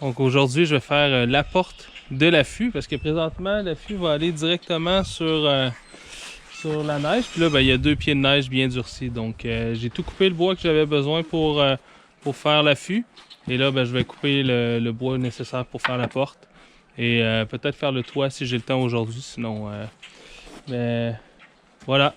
Donc aujourd'hui, je vais faire la porte de l'affût parce que présentement, l'affût va aller directement sur la neige. Puis là, ben, il y a 2 pieds de neige bien durcis. Donc j'ai tout coupé le bois que j'avais besoin pour faire l'affût. Et là, ben, je vais couper le bois nécessaire pour faire la porte. Et peut-être faire le toit si j'ai le temps aujourd'hui. Sinon, ben, voilà.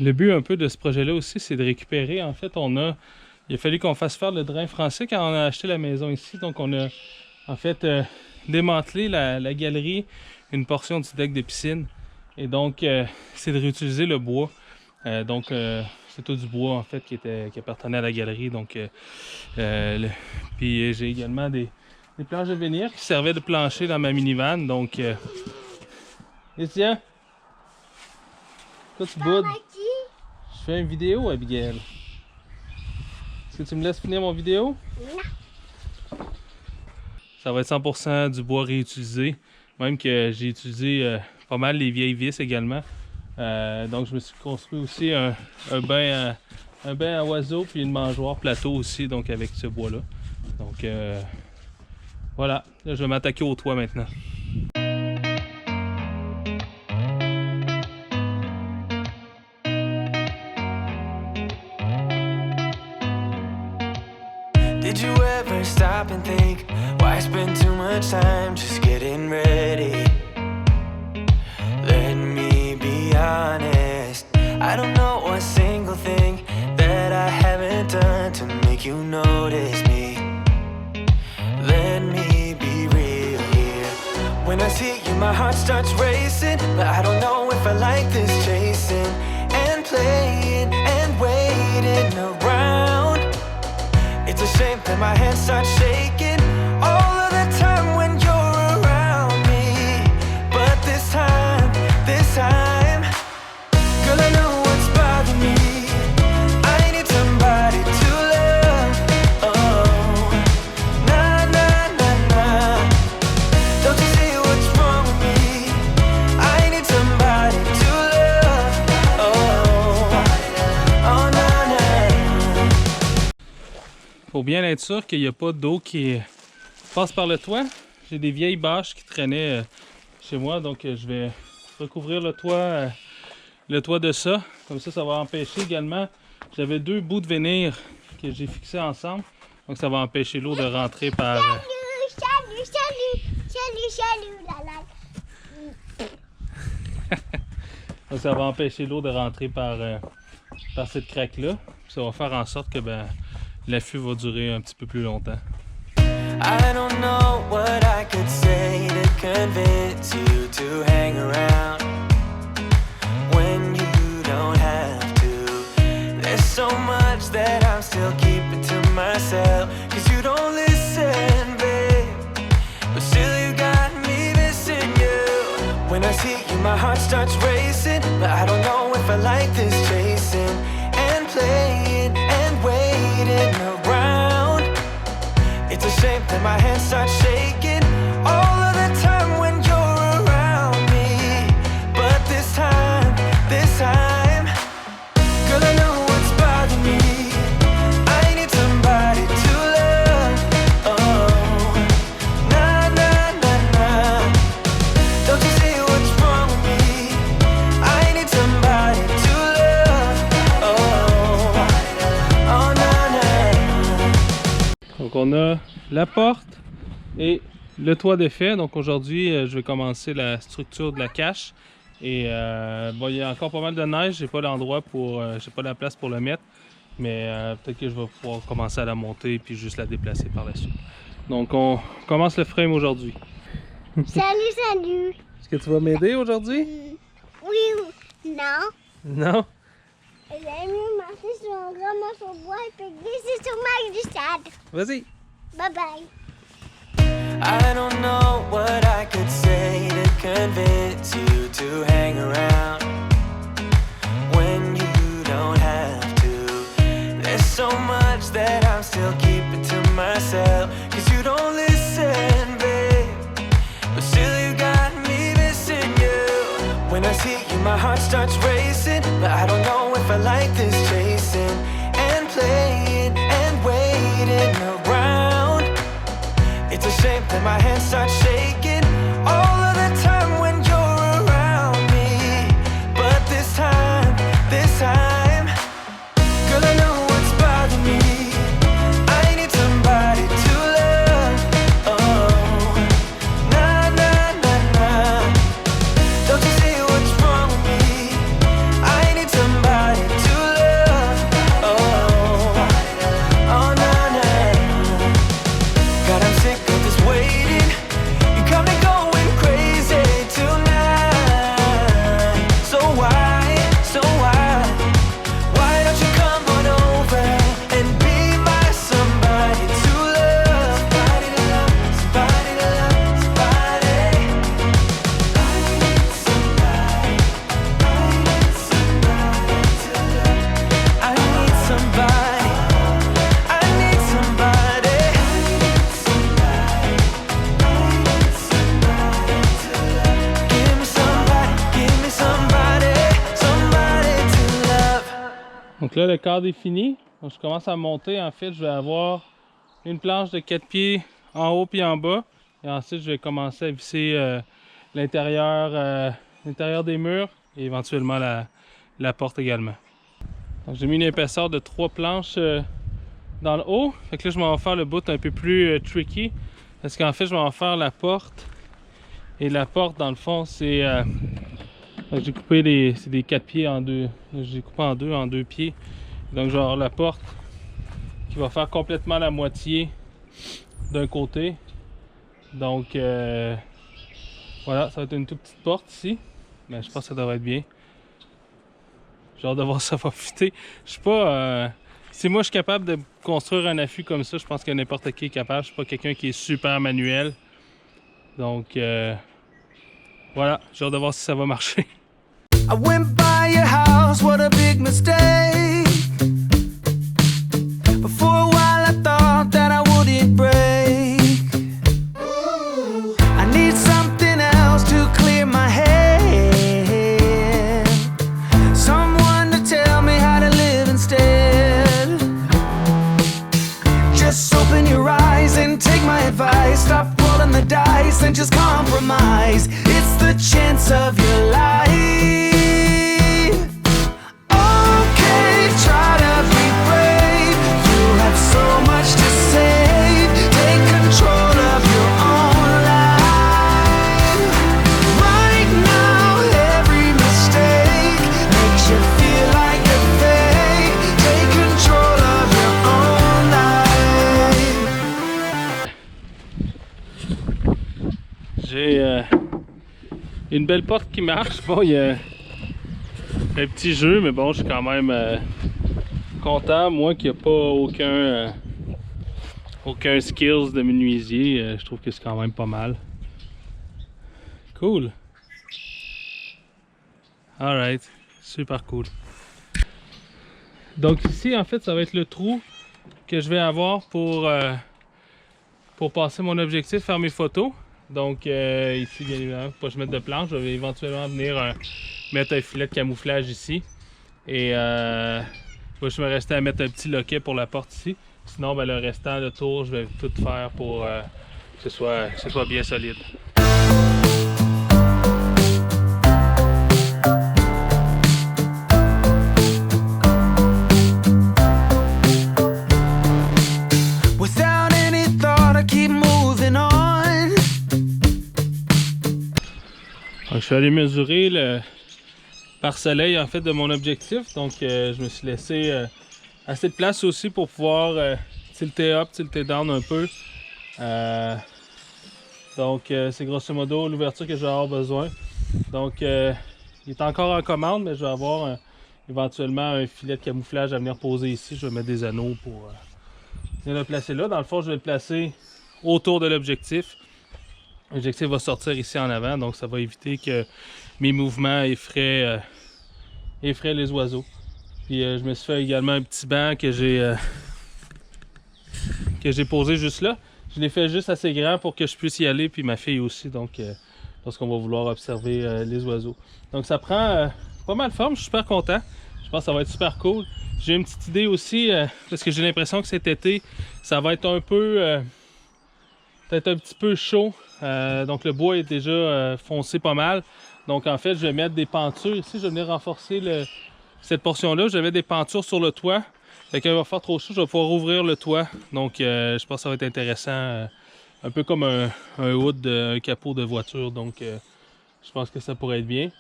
Le but un peu de ce projet-là aussi, c'est de récupérer. En fait, il a fallu qu'on fasse faire le drain français quand on a acheté la maison ici. Donc, on a en fait démantelé la galerie, une portion du deck de piscine. Et donc, c'est de réutiliser le bois. C'est tout du bois en fait qui appartenait à la galerie. Donc, puis j'ai également des planches de vénir qui servaient de plancher dans ma minivan. Donc, tiens, quoi tu boudes? Je fais une vidéo, Abigail. Est-ce que tu me laisses finir mon vidéo? Non. Ça va être 100% du bois réutilisé. Même que j'ai utilisé pas mal les vieilles vis également. Donc je me suis construit aussi un bain à oiseaux puis une mangeoire plateau aussi, donc avec ce bois-là. Donc voilà, là je vais m'attaquer au toit maintenant. Did you ever stop and think, why spend too much time just getting ready? Let me be honest, I don't know one single thing that I haven't make you notice me. Let me be real here. When I see you, my heart starts racing, but I don't know if I like this chasing and playing and waiting around. It's a shame that my hands start shaking all of the time when you're around me. But this time, girl, I know what's bothering me. I need somebody to love. Oh, nah, nah, nah, nah. Don't you see what's wrong with me? I need somebody to love. Oh, oh, nah, nah. Faut bien être sûr qu'il n'y a pas d'eau qui passe par le toit. J'ai des vieilles bâches qui traînaient chez moi, donc je vais recouvrir le toit de ça. Comme ça va empêcher également. J'avais deux bouts de venir que j'ai fixés ensemble, donc ça va empêcher l'eau de rentrer par... Salut, la. Donc ça va empêcher l'eau de rentrer par cette craque-là. Ça va faire en sorte que l'affût va durer un petit peu plus longtemps. I don't know what I could say to convince you to hang around when you don't have to. There's so much that I'm still keeping to myself, 'cause you don't listen, babe. But still you got me missing you. When I see you, my heart starts racing, but I don't know if I like this chasing and playing and waiting around. It's a shame that my hands start shaking all of the time when you're around me. But this time, girl, I know what's bothering me. I need somebody to love. Oh, nah, nah, nah, nah. Don't you see what's wrong with me? I need somebody to love. Oh, oh, nah, nah. Donc on a la porte et le toit défait. Donc aujourd'hui, je vais commencer la structure de la cache. Et bon, il y a encore pas mal de neige. J'ai pas l'endroit pour, j'ai pas la place pour le mettre. Mais peut-être que je vais pouvoir commencer à la monter puis juste la déplacer par la suite. Donc on commence le frame aujourd'hui. Salut. Est-ce que tu vas m'aider aujourd'hui? Oui, non. Non? J'aime mieux marcher sur un grand morceau de bois et puis glisser sur ma glissade. Vas-y! Bye bye. I don't know what I could say to convince you to hang around when you don't have to. There's so much that I'm still keeping to myself, 'cause you don't listen, babe. But still you got me missing you. When I see you, my heart starts racing, but I don't know if I like this chasing and playing and waiting around. It's a shame that my hands start shaking all of the time when you're around me. But this time, girl, I know what's bothering me. I need somebody to love. Oh, nah, nah, nah, nah. Don't you see what's wrong with me? I need somebody to love. Oh, oh, nah, nah. God, I'm sick of this waiting. You got me going crazy tonight. So why don't you come on over and be my somebody to love? Somebody to love, somebody to love, somebody. I need somebody to love. I need somebody. I need somebody. Give me somebody to love. Donc là, le cadre est fini. Donc je commence à monter. En fait, je vais avoir une planche de 4 pieds en haut puis en bas. Et ensuite, je vais commencer à visser l'intérieur des murs et éventuellement la porte également. Donc j'ai mis une épaisseur de 3 planches dans le haut. Fait que là, je m'en vais faire le bout un peu plus tricky. Parce qu'en fait, je vais en faire la porte. Et la porte, dans le fond, c'est... j'ai coupé c'est des 4 pieds en deux. J'ai coupé en deux pieds. Donc, je vais avoir la porte qui va faire complètement la moitié d'un côté. Donc voilà, ça va être une toute petite porte ici. Mais je pense que ça devrait être bien. J'ai hâte de voir ça va fitter. Je suis pas... si moi je suis capable de construire un affût comme ça, je pense que n'importe qui est capable. Je suis pas quelqu'un qui est super manuel. Donc voilà, j'ai hâte de voir si ça va marcher. I went by your house, what a big mistake. But for a while I thought that I wouldn't break. I need something else to clear my head. Someone to tell me how to live instead. Just open your eyes and take my advice. Stop rolling the dice and just compromise. It's the chance of your life. J'ai une belle porte qui marche. Bon, il y a un petit jeu, mais bon, je suis quand même content. Moi qui n'ai pas aucun skills de menuisier, je trouve que c'est quand même pas mal. Cool. Alright, super cool. Donc ici, en fait, ça va être le trou que je vais avoir pour passer mon objectif, faire mes photos. Donc ici, bien évidemment, faut pas que je mette de planche. Je vais éventuellement venir mettre un filet de camouflage ici. Et je me restais à mettre un petit loquet pour la porte ici. Sinon, ben, le restant de tour, je vais tout faire pour que ce soit bien solide. Without any thought, I keep moving on. Donc, je suis allé mesurer le pare-soleil en fait de mon objectif. Donc je me suis laissé assez de place aussi pour pouvoir tilter up, tilter down un peu. Donc c'est grosso modo l'ouverture que je vais avoir besoin. Donc il est encore en commande, mais je vais avoir éventuellement un filet de camouflage à venir poser ici. Je vais mettre des anneaux pour venir le placer là. Dans le fond, je vais le placer autour de l'objectif. L'objectif va sortir ici en avant, donc ça va éviter que mes mouvements effraient les oiseaux. Puis je me suis fait également un petit banc que j'ai posé juste là. Je l'ai fait juste assez grand pour que je puisse y aller, puis ma fille aussi, donc lorsqu'on va vouloir observer les oiseaux. Donc ça prend pas mal de forme, je suis super content. Je pense que ça va être super cool. J'ai une petite idée aussi, parce que j'ai l'impression que cet été, ça va être un peu... peut-être un petit peu chaud. Donc le bois est déjà foncé pas mal. Donc en fait, je vais mettre des pentures ici. Je vais venir renforcer cette portion-là. Je vais mettre des pentures sur le toit. Fait qu'il va faire trop chaud, je vais pouvoir ouvrir le toit. Donc je pense que ça va être intéressant. Un peu comme un hood, un capot de voiture. Donc je pense que ça pourrait être bien.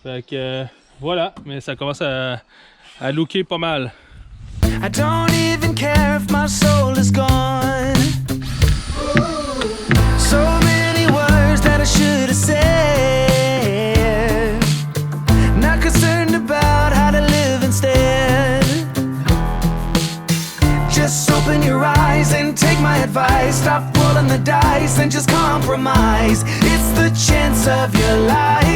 Fait que voilà, mais ça commence à looker pas mal. I don't even care if my soul is gone. So many words that I should have said. Not concerned about how to live instead. Just open your eyes and take my advice. Stop rolling the dice and just compromise. It's the chance of your life.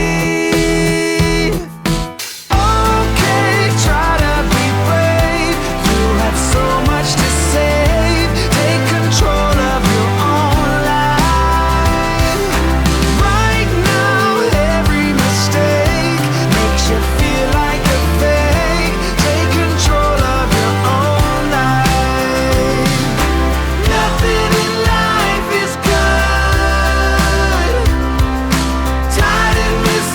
Okay, try to be brave. You have so much to save. Take control of your own life. Right now, every mistake makes you feel like a fake. Take control of your own life. Nothing in life is good. Tied in this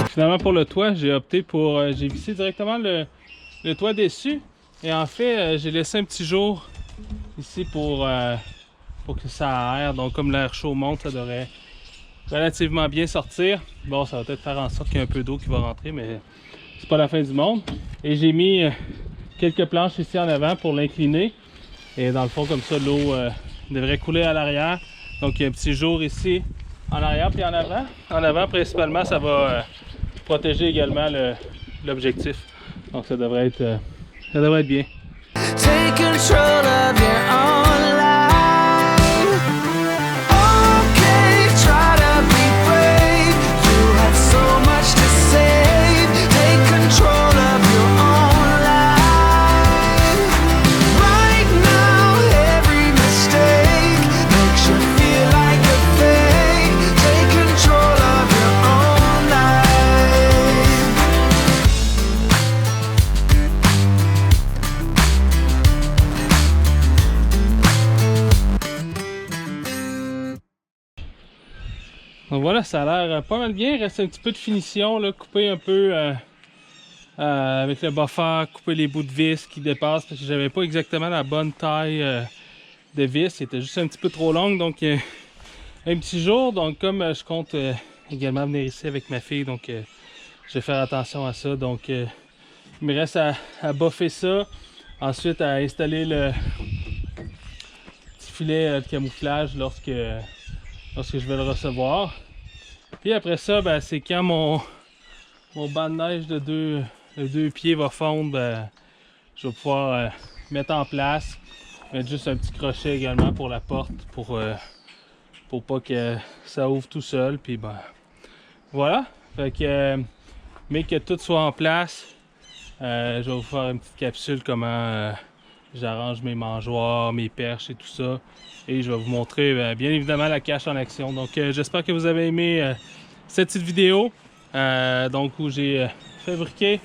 Finalement pour le toit, j'ai opté pour... j'ai vissé directement le toit dessus. Et en fait, j'ai laissé un petit jour ici pour que ça aère. Donc comme l'air chaud monte, ça devrait relativement bien sortir. Bon, ça va peut-être faire en sorte qu'il y ait un peu d'eau qui va rentrer, mais c'est pas la fin du monde. Et j'ai mis quelques planches ici en avant pour l'incliner. Et dans le fond, comme ça, l'eau devrait couler à l'arrière. Donc il y a un petit jour ici en arrière puis en avant. En avant, principalement, ça va protéger également l'objectif. Donc ça devrait être bien. Take control of your own life. Okay, try to be brave. You have so much to save. Take control of your own life. Right now, every mistake makes you feel like a fake. Take control of your own life. Donc voilà, ça a l'air pas mal bien. Il reste un petit peu de finition, là, couper un peu avec le buffer, couper les bouts de vis qui dépassent parce que j'avais pas exactement la bonne taille de vis. C'était juste un petit peu trop longue. Donc un petit jour, donc comme je compte également venir ici avec ma fille, donc je vais faire attention à ça. Donc il me reste à buffer ça. Ensuite à installer le petit filet de camouflage lorsque je vais le recevoir. Puis après ça, ben, c'est quand mon banc de neige de deux pieds va fondre, ben, je vais pouvoir mettre en place, mettre juste un petit crochet également pour la porte pour pas que ça ouvre tout seul. Puis ben voilà, fait que mais que tout soit en place, je vais vous faire une petite capsule comment j'arrange mes mangeoires, mes perches et tout ça. Et je vais vous montrer bien évidemment la cache en action. Donc j'espère que vous avez aimé cette petite vidéo donc où j'ai fabriqué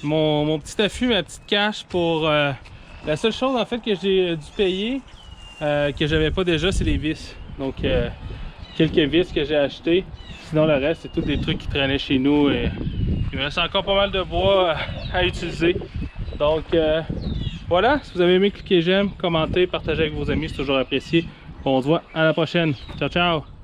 mon petit affût, ma petite cache pour la seule chose en fait que j'ai dû payer que j'avais pas déjà, c'est les vis. Donc quelques vis que j'ai acheté. Sinon le reste c'est tous des trucs qui traînaient chez nous et il me reste encore pas mal de bois à utiliser. Donc voilà, si vous avez aimé, cliquez j'aime, commentez, partagez avec vos amis, c'est toujours apprécié. On se voit à la prochaine. Ciao, ciao!